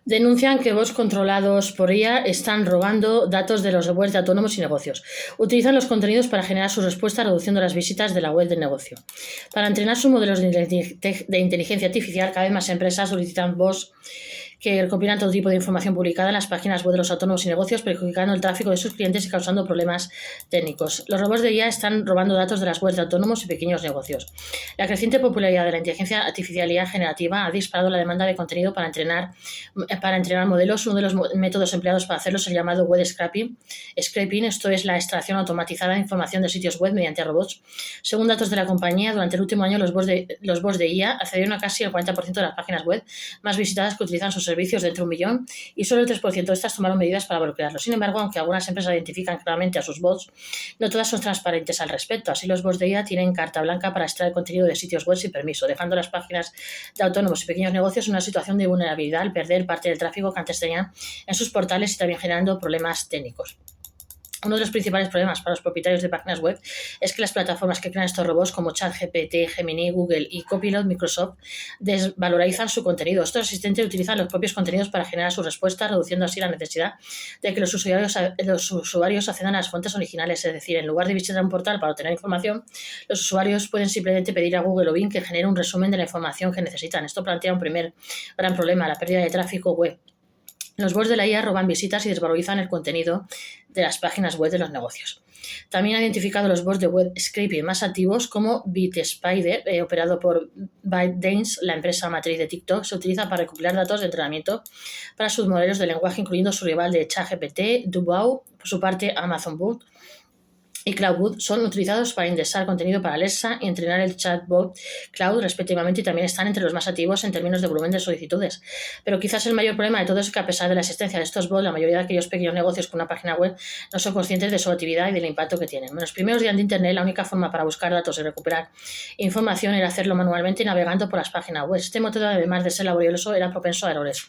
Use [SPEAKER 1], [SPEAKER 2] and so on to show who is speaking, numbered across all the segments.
[SPEAKER 1] Denuncian que bots controlados por IA están robando datos de los webs de autónomos y negocios. Utilizan los contenidos para generar sus respuestas, reduciendo las visitas de la web del negocio. Para entrenar sus modelos de inteligencia artificial, cada vez más empresas solicitan bots que recopilan todo tipo de información publicada en las páginas web de los autónomos y negocios, perjudicando el tráfico de sus clientes y causando problemas técnicos. Los robots de IA están robando datos de las webs de autónomos y pequeños negocios. La creciente popularidad de la inteligencia artificial IA generativa ha disparado la demanda de contenido para entrenar modelos. Uno de los métodos empleados para hacerlo es el llamado web scraping. Esto es la extracción automatizada de información de sitios web mediante robots. Según datos de la compañía, durante el último año los bots de IA accedieron a casi el 40% de las páginas web más visitadas que utilizan sus servicios, de entre 1 millón, y solo el 3% de estas tomaron medidas para bloquearlos. Sin embargo, aunque algunas empresas identifican claramente a sus bots, no todas son transparentes al respecto. Así, los bots de IA tienen carta blanca para extraer contenido de sitios web sin permiso, dejando las páginas de autónomos y pequeños negocios en una situación de vulnerabilidad al perder parte del tráfico que antes tenían en sus portales y también generando problemas técnicos. Uno de los principales problemas para los propietarios de páginas web es que las plataformas que crean estos robots como ChatGPT, Gemini, Google y Copilot Microsoft desvalorizan su contenido. Estos asistentes utilizan los propios contenidos para generar sus respuestas, reduciendo así la necesidad de que los usuarios accedan a las fuentes originales. Es decir, en lugar de visitar un portal para obtener información, los usuarios pueden simplemente pedir a Google o Bing que genere un resumen de la información que necesitan. Esto plantea un primer gran problema, la pérdida de tráfico web. Los bots de la IA roban visitas y desvalorizan el contenido de las páginas web de los negocios. También ha identificado los bots de web scraping más activos como BitSpider, operado por ByteDance, la empresa matriz de TikTok. Se utiliza para recopilar datos de entrenamiento para sus modelos de lenguaje, incluyendo su rival de ChatGPT, Dubao. Por su parte, Amazon Bot y CloudBot son utilizados para indexar contenido para Alexa y entrenar el chatbot Cloud, respectivamente, y también están entre los más activos en términos de volumen de solicitudes. Pero quizás el mayor problema de todo es que, a pesar de la existencia de estos bots, la mayoría de aquellos pequeños negocios con una página web no son conscientes de su actividad y del impacto que tienen. En los primeros días de Internet, la única forma para buscar datos y recuperar información era hacerlo manualmente y navegando por las páginas web. Este método, además de ser laborioso, era propenso a errores.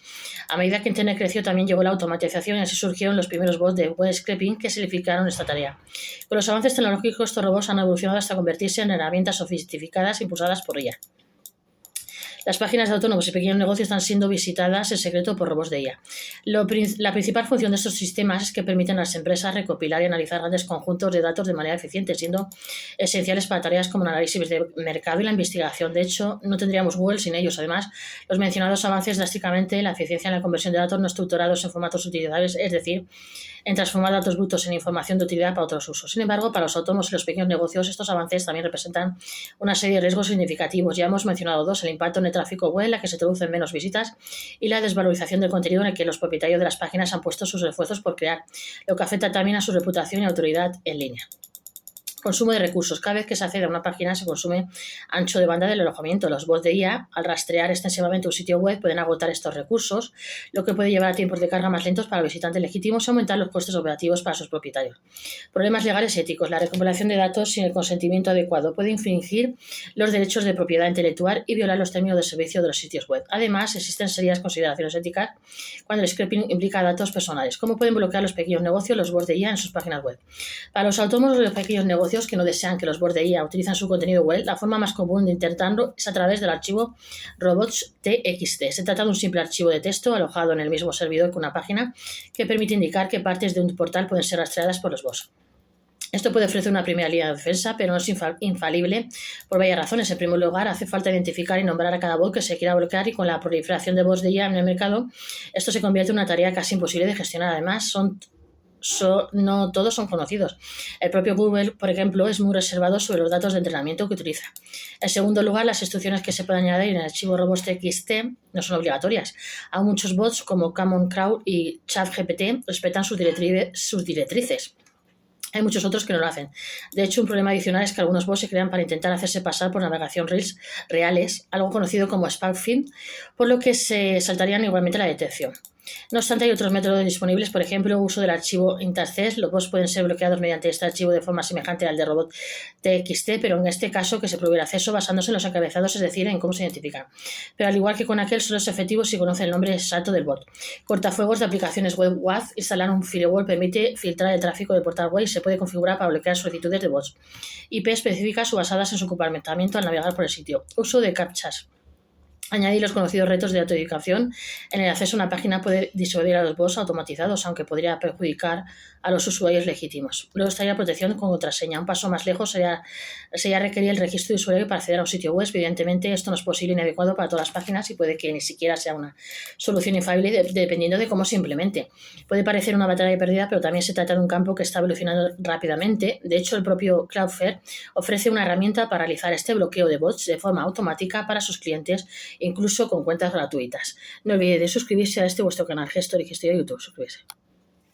[SPEAKER 1] A medida que Internet creció, también llegó la automatización y así surgieron los primeros bots de web scraping que simplificaron esta tarea. Con los avances tecnológicos, estos robots han evolucionado hasta convertirse en herramientas sofisticadas impulsadas por ella. Las páginas de autónomos y pequeños negocios están siendo visitadas en secreto por robots de IA. La principal función de estos sistemas es que permiten a las empresas recopilar y analizar grandes conjuntos de datos de manera eficiente, siendo esenciales para tareas como el análisis de mercado y la investigación. De hecho, no tendríamos Google sin ellos. Además, los mencionados avances drásticamente la eficiencia en la conversión de datos no estructurados en formatos utilizables, es decir, en transformar datos brutos en información de utilidad para otros usos. Sin embargo, para los autónomos y los pequeños negocios, estos avances también representan una serie de riesgos significativos. Ya hemos mencionado dos: el impacto en el tráfico web, en la que se traducen menos visitas, y la desvalorización del contenido, en el que los propietarios de las páginas han puesto sus esfuerzos por crear, lo que afecta también a su reputación y autoridad en línea. Consumo de recursos. Cada vez que se accede a una página se consume ancho de banda del alojamiento. Los bots de IA, al rastrear extensivamente un sitio web, pueden agotar estos recursos, lo que puede llevar a tiempos de carga más lentos para los visitantes legítimos y aumentar los costes operativos para sus propietarios. Problemas legales y éticos. La recopilación de datos sin el consentimiento adecuado puede infringir los derechos de propiedad intelectual y violar los términos de servicio de los sitios web. Además, existen serias consideraciones éticas cuando el scraping implica datos personales. ¿Cómo pueden bloquear los pequeños negocios los bots de IA en sus páginas web? Para los autónomos y los pequeños negocios que no desean que los bots de IA utilicen su contenido web, la forma más común de intentarlo es a través del archivo robots.txt. Se trata de un simple archivo de texto alojado en el mismo servidor que una página, que permite indicar qué partes de un portal pueden ser rastreadas por los bots. Esto puede ofrecer una primera línea de defensa, pero no es infalible por varias razones. En primer lugar, hace falta identificar y nombrar a cada bot que se quiera bloquear, y con la proliferación de bots de IA en el mercado, esto se convierte en una tarea casi imposible de gestionar. Además, no todos son conocidos. El propio Google, por ejemplo, es muy reservado sobre los datos de entrenamiento que utiliza. En segundo lugar, las instrucciones que se pueden añadir en el archivo robots.txt no son obligatorias. Aún muchos bots como Common Crowd y ChatGPT respetan sus directrices. Hay muchos otros que no lo hacen. De hecho, un problema adicional es que algunos bots se crean para intentar hacerse pasar por navegación reels reales, algo conocido como spoofing, por lo que se saltarían igualmente la detección. No obstante, hay otros métodos disponibles, por ejemplo, el uso del archivo intercept. Los bots pueden ser bloqueados mediante este archivo de forma semejante al de robot.txt, pero en este caso que se provee el acceso basándose en los encabezados, es decir, en cómo se identifican. Pero al igual que con aquel, solo es efectivo si conoce el nombre exacto del bot. Cortafuegos de aplicaciones web WAF. Instalar un firewall permite filtrar el tráfico del portal web y se puede configurar para bloquear solicitudes de bots. IP específicas o basadas en su comportamiento al navegar por el sitio. Uso de captchas. Añadir los conocidos retos de autenticación en el acceso a una página puede disuadir a los bots automatizados, aunque podría perjudicar a los usuarios legítimos. Luego estaría protección con contraseña. Un paso más lejos sería requerir el registro de usuario para acceder a un sitio web. Evidentemente, esto no es posible ni adecuado para todas las páginas y puede que ni siquiera sea una solución infalible dependiendo de cómo se implemente. Puede parecer una batalla perdida, pero también se trata de un campo que está evolucionando rápidamente. De hecho, el propio Cloudflare ofrece una herramienta para realizar este bloqueo de bots de forma automática para sus clientes, incluso con cuentas gratuitas. No olvidéis de suscribirse a este vuestro canal Gestor y Gestor de YouTube. Suscribirse.